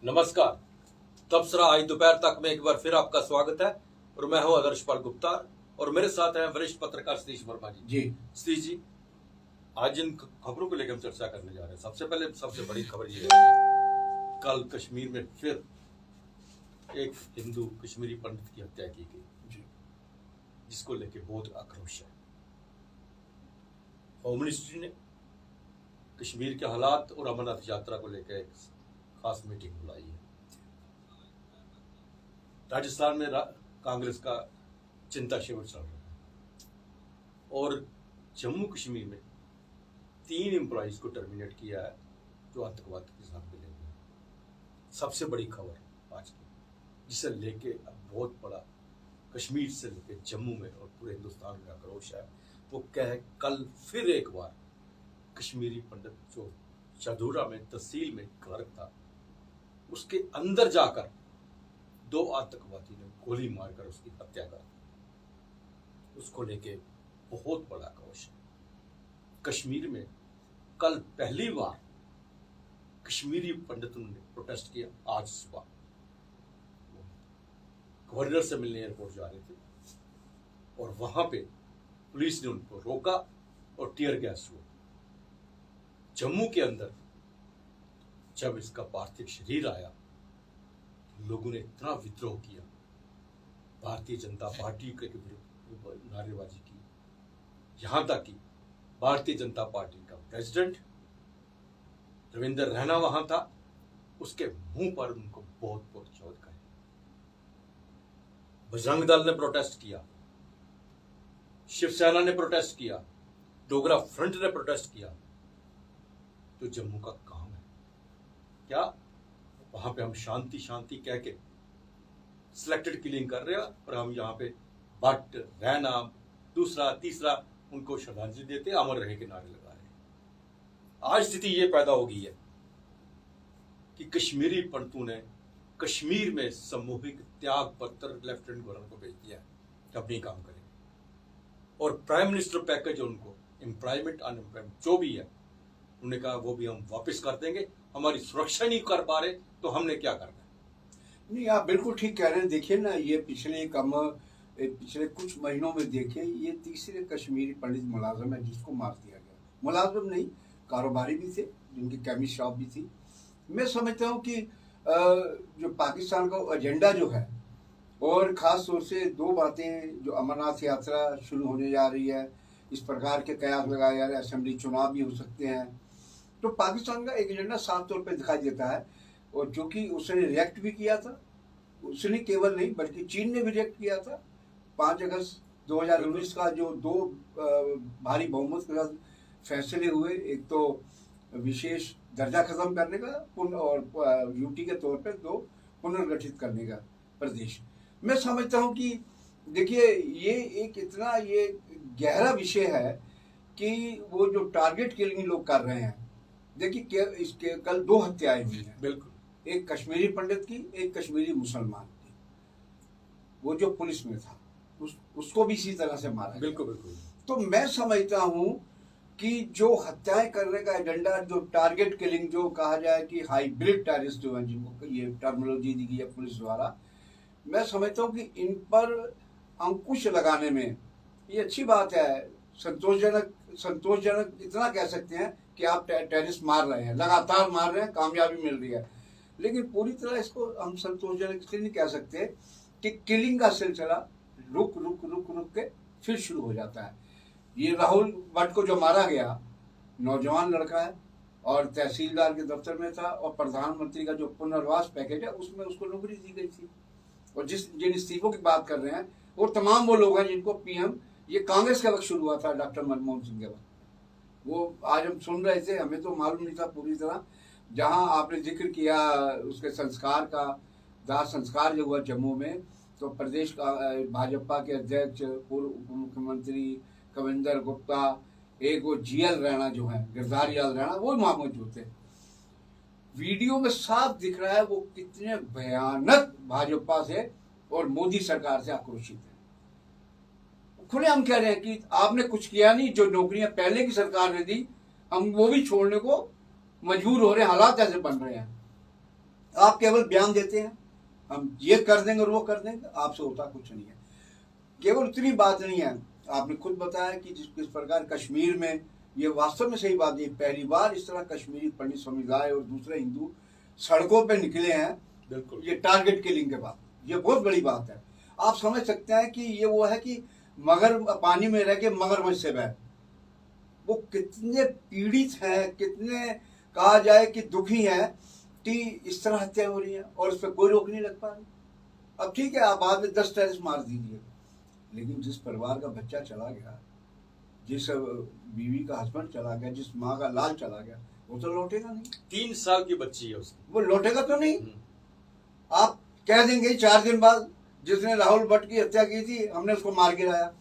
नमस्कार। तबसरा आज दोपहर तक में एक बार फिर आपका स्वागत है और मैं हूं आदर्शपाल गुप्ता और मेरे साथ हैं वरिष्ठ पत्रकार सतीश वर्मा जी। सतीश जी, आज जिन खबरों को लेकर हम चर्चा करने जा रहे हैं, सबसे पहले सबसे बड़ी खबर ये है, कल कश्मीर में फिर एक हिंदू कश्मीरी पंडित की हत्या की गई, जिसको लेकर बहुत आक्रोश है। होम मिनिस्ट्री ने कश्मीर के हालात और अमरनाथ यात्रा को लेकर एक खास मीटिंग बुलाई है। राजस्थान में कांग्रेस का चिंता शिविर चल रहा है और जम्मू कश्मीर में 3 एम्प्लॉइज को टर्मिनेट किया है जो आतंकवाद के साथ मिले हुए हैं। सबसे बड़ी खबर आज की, जिसे लेके अब बहुत बड़ा कश्मीर से लेके जम्मू में और पूरे हिंदुस्तान में आक्रोश है, वो क्या है, कल फिर एक बार कश्मीरी पंडित जो चदूरा में तहसील में क्लर्क था, उसके अंदर जाकर 2 आतंकवादी ने गोली मारकर उसकी हत्या कर दी। उसको लेके बहुत बड़ा आक्रोश है। कश्मीर में कल पहली बार कश्मीरी पंडितों ने प्रोटेस्ट किया। आज सुबह गवर्नर से मिलने एयरपोर्ट जा रहे थे और वहां पे पुलिस ने उनको रोका और टीयर गैस हुआ। जम्मू के अंदर जब इसका पार्थिव शरीर आया, लोगों ने इतना विद्रोह किया, भारतीय जनता पार्टी के विरुद्ध नारेबाजी की, यहां तक कि भारतीय जनता पार्टी का प्रेसिडेंट रविंद्र रैना वहां था, उसके मुंह पर उनको बहुत बहुत चोट खाई। बजरंग दल ने प्रोटेस्ट किया, शिवसेना ने प्रोटेस्ट किया, डोगरा फ्रंट ने प्रोटेस्ट किया। तो जम्मू का काम है क्या? वहां पे हम शांति शांति कह के सिलेक्टेड किलिंग कर रहे हैं और हम यहाँ पे बट रैना दूसरा तीसरा उनको श्रद्धांजलि देते, अमर रहे के नारे लगा रहे हैं। आज स्थिति ये पैदा हो गई है कि कश्मीरी पंडितों ने कश्मीर में सामूहिक त्याग पत्र लेफ्टिनेंट गवर्नर को भेज दिया है कि अपनी काम करें और प्राइम मिनिस्टर पैकेज उनको एम्प्लॉयमेंट अनएम्प्लॉयमेंट जो भी है, उन्होंने कहा वो भी हम वापस कर देंगे। हमारी सुरक्षा नहीं कर पा रहे तो हमने क्या करना है। नहीं, आप बिल्कुल ठीक कह रहे हैं। देखिए ना, ये पिछले कुछ महीनों में देखिए, ये तीसरे कश्मीरी पंडित मुलाजिम है जिसको मार दिया गया। मुलाजिम नहीं, कारोबारी भी थे, जिनकी केमिस्ट शॉप भी थी। मैं समझता हूँ कि जो पाकिस्तान का एजेंडा जो है, और ख़ास तौर से 2 बातें, जो अमरनाथ यात्रा शुरू होने जा रही है, इस प्रकार के कयास लगाए जा रहे हैं, असेंबली चुनाव भी हो सकते हैं, तो पाकिस्तान का एक एजेंडा साफ तौर पे दिखाई देता है। और जो कि उसने रिएक्ट भी किया था, उसने केवल नहीं बल्कि चीन ने भी रिएक्ट किया था। 5 अगस्त 2019 का जो 2 भारी बहुमत के साथ फैसले हुए, एक तो विशेष दर्जा खत्म करने का और यूटी के तौर पे 2 पुनर्गठित करने का प्रदेश। मैं समझता हूँ कि देखिए, ये एक इतना ये गहरा विषय है कि वो जो टारगेट किलिंग लोग कर रहे हैं। देखिए, इसके कल 2 हत्याएं हुई हैं, बिल्कुल, एक कश्मीरी पंडित की, एक कश्मीरी मुसलमान की। वो जो पुलिस में था उसको भी इसी तरह से मारा। बिल्कुल बिल्कुल। तो मैं समझता हूँ कि जो हत्याएं करने का एजेंडा, जो टारगेट किलिंग जो कहा जाए कि हाइब्रिड टेररिस्ट जो है, जिनको ये टर्मिनोलॉजी दी गई है पुलिस द्वारा, मैं समझता हूँ कि इन पर अंकुश लगाने में ये अच्छी बात है। संतोषजनक इतना कह सकते हैं कि आप टेररिस्ट मार रहे हैं, लगातार मार रहे हैं, कामयाबी मिल रही है, लेकिन पूरी तरह इसको हम संतोषजनक इसलिए नहीं कह सकते कि किलिंग का सिलसिला रुक के फिर शुरू हो जाता है। ये राहुल भट्ट को जो मारा गया, नौजवान लड़का है और तहसीलदार के दफ्तर में था, और प्रधानमंत्री का जो पुनर्वास पैकेज है उसमें उसको नौकरी दी गई थी। और जिन इस्तीफों की बात कर रहे हैं वो तमाम वो लोग हैं जिनको पीएम, ये कांग्रेस के वक्त शुरू हुआ था, डॉक्टर मनमोहन सिंह के वक्त। वो आज हम सुन रहे थे, हमें तो मालूम नहीं था पूरी तरह। जहां आपने जिक्र किया उसके संस्कार का, दाह संस्कार जो हुआ जम्मू में, तो प्रदेश का भाजपा के अध्यक्ष पूर्व उप मुख्यमंत्री कविंदर गुप्ता, एक वो जीएल रैना जो है, गिरधारीलाल रैना, वो वहां मौजूद थे। वीडियो में साफ दिख रहा है वो कितने भयानक भाजपा से और मोदी सरकार से आक्रोशित है। खुले हम कह रहे हैं कि आपने कुछ किया नहीं, जो नौकरियां पहले की सरकार ने दी हम वो भी छोड़ने को मजबूर हो रहे हैं, हालात ऐसे बन रहे हैं। आप केवल बयान देते हैं, हम ये कर देंगे और वो कर देंगे, आपसे होता कुछ नहीं है। केवल उतनी बात नहीं है, आपने खुद बताया कि जिस प्रकार कश्मीर में, ये वास्तव में सही बात है, पहली बार इस तरह कश्मीरी पंडित समुदाय और दूसरे हिंदू सड़कों पे निकले हैं, बिल्कुल, ये टारगेट किलिंग के बाद, ये बहुत बड़ी बात है। आप समझ सकते हैं कि ये वो है कि मगर पानी में रह के मगरमच्छ से बैठ, वो कितने पीड़ित हैं, कितने कहा जाए कि दुखी हैं कि इस तरह हत्या हो रही है और उस पर कोई रोक नहीं लग पा रही। अब ठीक है, आप बाद में 10 टेररिस्ट मार दीजिए, लेकिन जिस परिवार का बच्चा चला गया, जिस बीवी का हस्बैंड चला गया, जिस माँ का लाल चला गया, वो तो लौटेगा नहीं। 3 साल की बच्ची है उसकी, वो लौटेगा तो नहीं। आप कह देंगे 4 दिन बाद जिसने राहुल भट्ट की हत्या की थी हमने उसको मार गिराया।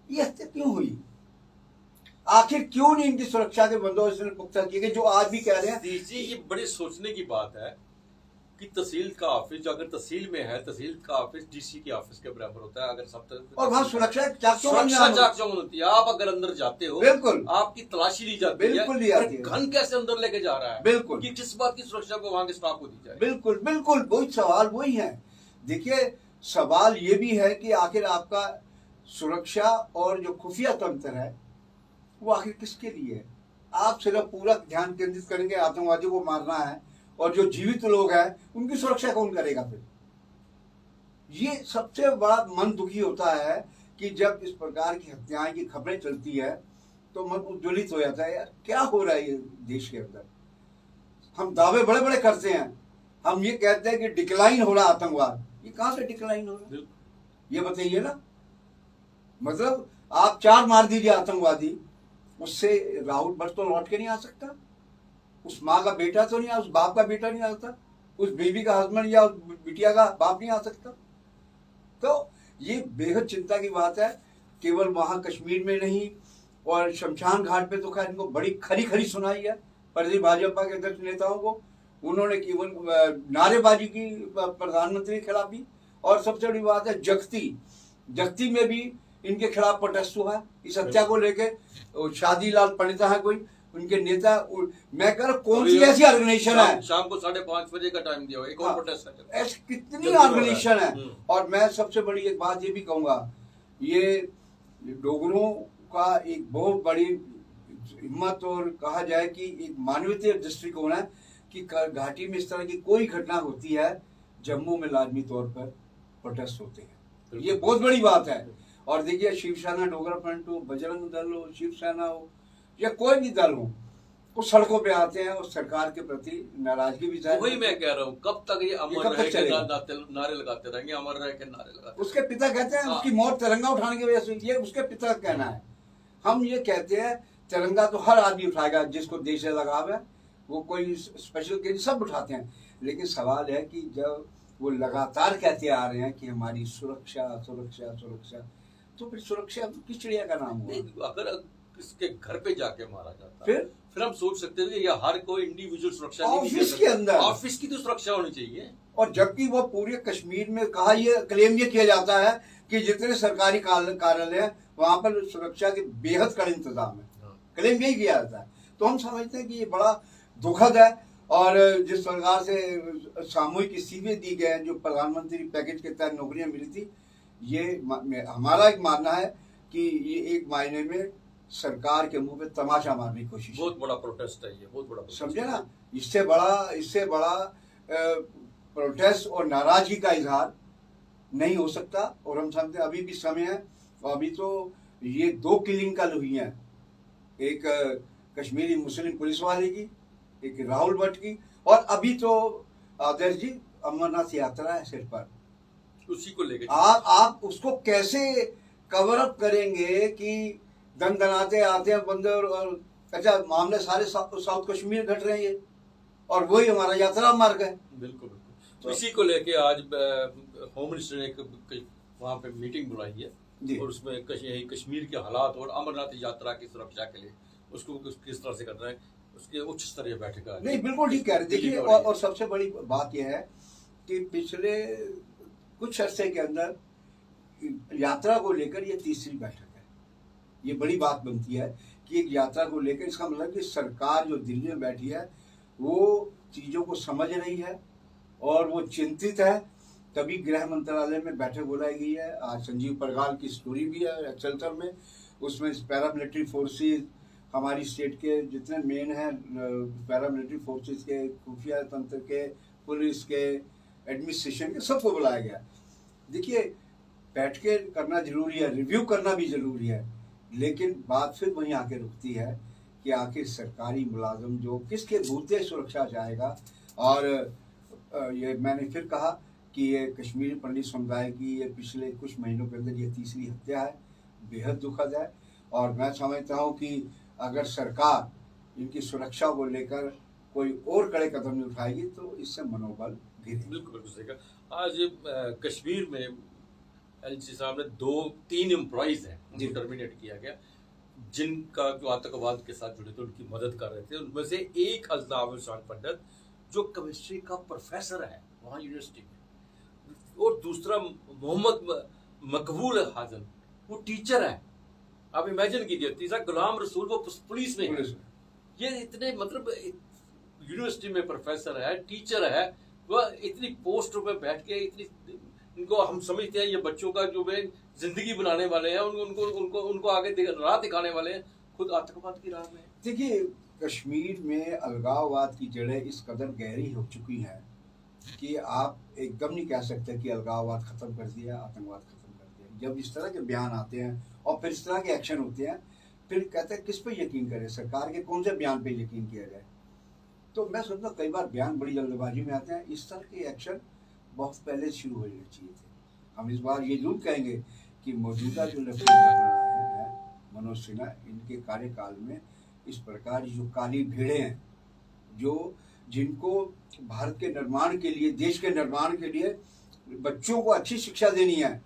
ये हत्या क्यों हुई? आखिर क्यों नहीं इनकी सुरक्षा के बंदोबस्त ने पुख्ता किए, जो आज भी कह रहे हैं। जी, ये बड़े सोचने की बात है कि तहसील का ऑफिस जो अगर तहसील में है, तहसील का ऑफिस डीसी के ऑफिस के बराबर होता है। अगर सब तरफ और वहां सुरक्षा चाकचौंध होती है। आप अगर अंदर जाते हो, बिल्कुल आपकी तलाशी ली जाती है, बिल्कुल ली जाती है। घन कैसे अंदर लेके जा रहा है, बिल्कुल, कि किस बात की सुरक्षा को वहां के स्टाफ को दी जाए। बिल्कुल बिल्कुल वही सवाल वही है। देखिए, सवाल ये भी है कि आखिर आपका सुरक्षा और जो खुफिया तंत्र है वो आखिर किसके लिए है? आप सिर्फ पूरा ध्यान केंद्रित करेंगे आतंकवादियों को मारना है, और जो जीवित लोग हैं उनकी सुरक्षा कौन करेगा? फिर ये सबसे बड़ा मन दुखी होता है कि जब इस प्रकार की हत्याएं की खबरें चलती है तो मन उज्ज्वलित हो जाता है, यार क्या हो रहा है ये देश के अंदर। हम दावे बड़े बड़े करते हैं, हम ये कहते हैं कि डिक्लाइन हो रहा आतंकवाद, ये कहां से डिक्लाइन हो रहा है? ये बताइए ना। मतलब आप 4 मार दीजिए आतंकवादी, उससे राहुल भट्ट तो लौट के नहीं आ सकता, उस माँ का बेटा तो नहीं आ, उस बाप का बेटा नहीं आ सकता, उस बीवी का हस्बैंड या उस बिटिया का बाप नहीं आ सकता। तो ये बेहद चिंता की बात है। केवल वहां कश्मीर में नहीं, और शमशान घाट पे तो खैर इनको बड़ी खरी खरी सुनाई है प्रदेश भाजपा के अध्यक्ष नेताओं को। उन्होंने केवल नारेबाजी की प्रधानमंत्री के खिलाफ भी, और सबसे बड़ी बात है जगती में भी इनके खिलाफ प्रोटेस्ट हुआ है इस हत्या को लेके। शादीलाल पंडिता है कोई उनके नेता, मैं कह रहा कौन सी ऐसी ऑर्गेनाइजेशन है, शाम को 5:30 बजे का टाइम दिया, एक और प्रोटेस्ट है, ऐसी कितनी ऑर्गेनाइजेशन है। और मैं सबसे बड़ी एक बात ये भी कहूंगा, ये डोगरों का एक बहुत बड़ी हिम्मत, और कहा जाए कि एक मानवीय दृष्टिकोण है कि घाटी में इस तरह की कोई घटना होती है, जम्मू में लाजमी तौर पर प्रोटेस्ट होते हैं। ये बहुत बड़ी बात है। और देखिए, शिवसेना, डोगरा फ्रंट हो, बजरंग दल हो, शिवसेना हो, या कोई भी दल हो, वो सड़कों पे आते हैं और सरकार के प्रति नाराजगी भी जाहिर। वही मैं कह रहा हूँ, कब तक ये अमर रहे के नारे लगाते रहेंगे, अमर रहे के नारे लगाते। उसके पिता कहते हैं उसकी मौत तिरंगा उठाने की वजह से, ये उसके पिता का कहना है। हम ये कहते हैं तिरंगा तो हर आदमी उठाएगा जिसको देश से लगाव है, वो कोई स्पेशल केस सब उठाते हैं। लेकिन सवाल है कि जब वो लगातार कहते आ रहे हैं कि हमारी सुरक्षा सुरक्षा सुरक्षा, तो फिर सुरक्षा किस चिड़िया का नाम हुआ? अगर किसके घर पे जाके मारा जाता, फिर हम सोच सकते हैं कि ये हर कोई इंडिविजुअल सुरक्षा ऑफिस के अंदर, ऑफिस की तो सुरक्षा होनी चाहिए। और जबकि वो पूरे कश्मीर में कहा, ये क्लेम ये किया जाता है कि जितने सरकारी कार्यालय हैं वहां पर सुरक्षा के बेहद कड़े इंतजाम है, क्लेम यही किया जाता है। तो हम समझते हैं कि ये बड़ा दुखद है। और जिस प्रकार से सामूहिक इस्तीफे दी गए, जो प्रधानमंत्री पैकेज के तहत नौकरियां मिली थी, ये हमारा एक मानना है कि ये एक मायने में सरकार के मुंह पे तमाचा मारने की कोशिश, बहुत बड़ा प्रोटेस्ट है ये, बहुत बड़ा, समझे ना। इससे बड़ा प्रोटेस्ट और नाराजगी का इजहार नहीं हो सकता। और हम समझते हैं अभी भी समय है, और अभी तो ये 2 किलिंग कल हुई हैं, एक कश्मीरी मुस्लिम पुलिस वाले की, एक राहुल भट्ट की, और अभी तो आदर्श जी अमरनाथ यात्रा है सिर पर, उसी को लेकर आप उसको कैसे कवर अप करेंगे कि दनाते आते हैं बंदे, और अच्छा मामले सारे साउथ कश्मीर घट रहे हैं ये, और वही हमारा यात्रा मार्ग है। बिल्कुल। तो इसी को लेके आज होम मिनिस्टर ने वहाँ पे मीटिंग बुलाई है, और उसमें कश्मीर के हालात और अमरनाथ यात्रा की सुरक्षा के लिए उसको किस तरह से कर रहे हैं, उसके उच्च स्तरीय बैठक है। नहीं, बिल्कुल ठीक कह रहे। देखिए, और सबसे बड़ी बात यह है कि पिछले कुछ अरसे के अंदर यात्रा को लेकर ये तीसरी बैठक है। ये बड़ी बात बनती है कि एक यात्रा को लेकर, इसका मतलब कि सरकार जो दिल्ली में बैठी है वो चीज़ों को समझ रही है, और वो चिंतित है। तभी गृह मंत्रालय में बैठक बुलाई गई है। आज संजीव परगाल की स्टोरी भी है एक्सेलटर में, उसमें पैरामिलिट्री फोर्सेस हमारी स्टेट के जितने मेन हैं, पैरामिलिट्री फोर्सेस के, खुफिया तंत्र के, पुलिस के, एडमिनिस्ट्रेशन के, सबको बुलाया गया। देखिए, बैठ के करना जरूरी है, रिव्यू करना भी जरूरी है, लेकिन बात फिर वहीं आके रुकती है कि आखिर सरकारी मुलाजिम जो किसके बूते सुरक्षा चाहेगा। और ये मैंने फिर कहा कि ये कश्मीरी पंडित समुदाय की ये पिछले कुछ महीनों के अंदर ये तीसरी हत्या है, बेहद दुखद है। और मैं समझता हूँ कि अगर सरकार इनकी सुरक्षा को लेकर कोई और कड़े कदम नहीं उठाएगी तो इससे मनोबल गिरेगा। बिल्कुल बिल्कुल सही कहा। आज कश्मीर में एलजी साहब ने 2-3 एम्प्लॉइज हैं जिनको टर्मिनेट किया गया, जिनका जो आतंकवाद के साथ जुड़े थे उनकी मदद कर रहे थे। उनमें से एक अल्ताफ शान पंडित जो केमिस्ट्री का प्रोफेसर है वहाँ यूनिवर्सिटी में, और दूसरा मोहम्मद मकबूल हाजन वो टीचर है। आप इमेजिन कीजिए, तीसरा गुलाम रसूल वो पुलिस में है। ये इतने मतलब यूनिवर्सिटी में प्रोफेसर है, टीचर है, वह इतनी पोस्टों पे बैठ के इतनी, इनको हम समझते हैं ये बच्चों का जो वे जिंदगी बनाने वाले हैं, उनको उनको उनको आगे राह दिखाने वाले हैं, खुद आतंकवाद की राह में। देखिए, कश्मीर में अलगाववाद की जड़ें इस कदर गहरी हो चुकी हैं कि आप एकदम नहीं कह सकते कि अलगाववाद खत्म कर दिया, आतंकवाद खत्म कर दिया। जब इस तरह के बयान आते हैं और फिर इस तरह के एक्शन होते हैं, फिर कहते हैं किस पे यकीन करें, सरकार के कौन से बयान पे यकीन किया जाए। तो मैं सोचता हूँ कई बार बयान बड़ी जल्दबाजी में आते हैं। इस तरह के एक्शन बहुत पहले शुरू हो जाने चाहिए थे। हम इस बार ये जरूर कहेंगे कि मौजूदा जो लेफ्टिनेंट जनरल हैं मनोज सिन्हा, इनके कार्यकाल में इस प्रकार जो काली भेड़ें हैं, जो जिनको भारत के निर्माण के लिए, देश के निर्माण के लिए बच्चों को अच्छी शिक्षा देनी है,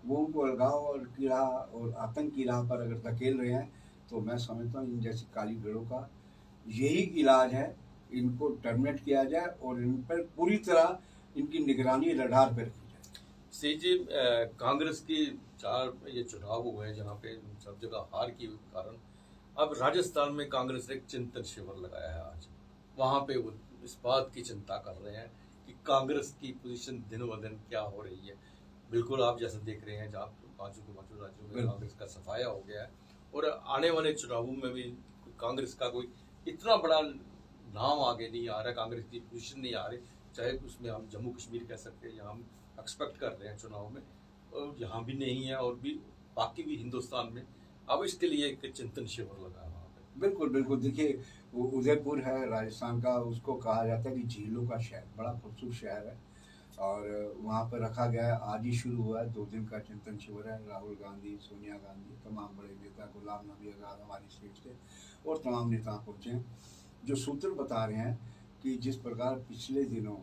वो उनको अलगाव और की राह और आतंक की राह पर अगर धकेल रहे हैं, तो मैं समझता हूँ इन जैसी काली भेड़ों का यही इलाज है, इनको टर्मिनेट किया जाए और इन पर पूरी तरह इनकी निगरानी रडार पर की जाए। सी जी, कांग्रेस की 4 ये चुनाव हुए हैं जहाँ पे सब जगह हार के कारण अब राजस्थान में कांग्रेस ने एक चिंतन शिविर लगाया है। आज वहाँ पे वो इस बात की चिंता कर रहे हैं कि कांग्रेस की पोजीशन दिन ब दिन क्या हो रही है। बिल्कुल आप जैसे देख रहे हैं, जहाँ पांचों के पांचों राज्यों में कांग्रेस का सफाया हो गया है, और आने वाले चुनावों में भी कांग्रेस का कोई इतना बड़ा नाम आगे नहीं आ रहा, कांग्रेस की पोजीशन नहीं आ रही। चाहे उसमें हम जम्मू कश्मीर कह सकते हैं, यहाँ हम एक्सपेक्ट कर रहे हैं चुनाव में, और यहाँ भी नहीं है, और भी बाकी भी हिंदुस्तान में। अब इसके लिए एक चिंतन शिविर लगा है वहाँ पे। बिल्कुल बिल्कुल। देखिए, वो उदयपुर है राजस्थान का, उसको कहा जाता है कि झीलों का शहर, बड़ा खूबसूरत शहर है, और वहाँ पर रखा गया है। आज ही शुरू हुआ है, 2 दिन का चिंतन शिविर है। राहुल गांधी, सोनिया गांधी, तमाम बड़े नेता, गुलाम नबी आज़ाद हमारी स्टेट से, और तमाम नेता पहुँचे हैं। जो सूत्र बता रहे हैं कि जिस प्रकार पिछले दिनों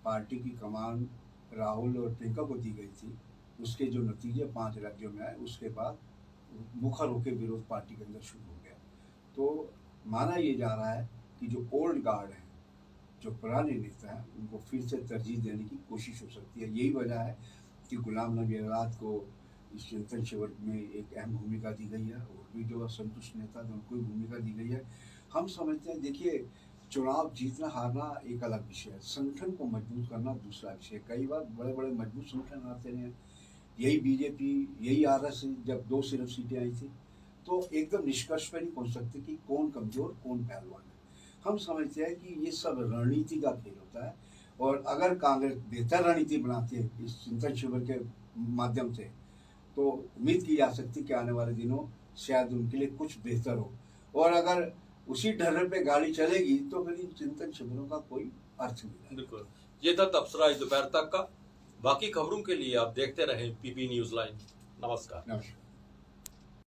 पार्टी की कमान राहुल और प्रियंका को दी गई थी, उसके जो नतीजे 5 राज्यों में आए, उसके बाद मुखर होकर विरोध पार्टी के अंदर शुरू हो गया। तो माना ये जा रहा है कि जो ओल्ड गार्ड हैं, जो पुराने नेता हैं, उनको फिर से तरजीह देने की कोशिश हो सकती है। यही वजह है कि गुलाम नबी आज़ाद को इस चिंतन शिविर में एक अहम भूमिका दी गई है, और भी जो असंतुष्ट नेता हैं उनको भी भूमिका दी गई है। हम समझते हैं, देखिए, चुनाव जीतना हारना एक अलग विषय है, संगठन को मजबूत करना दूसरा विषय। कई बार बड़े बड़े मजबूत संगठन आते हैं, यही बीजेपी, यही आरएसएस, जब 2 सिर्फ सीटें आई थी, तो एकदम निष्कर्ष पर नहीं पहुंच सकते कि कौन कमजोर कौन पहलवान है। हम समझते हैं कि ये सब रणनीति का खेल होता है, और अगर कांग्रेस बेहतर रणनीति बनाती है इस चिंतन शिविर के माध्यम से, तो उम्मीद की जा सकती है कि आने वाले दिनों शायद उनके लिए कुछ बेहतर हो। और अगर उसी ढर्रे पे गाड़ी चलेगी तो फिर इन चिंतन शिविरों का कोई अर्थ नहीं। बिल्कुल, ये था तबसरा इस दोपहर तक का। बाकी खबरों के लिए आप देखते रहें पीपी न्यूज़ लाइन। नमस्कार। नमस्कार।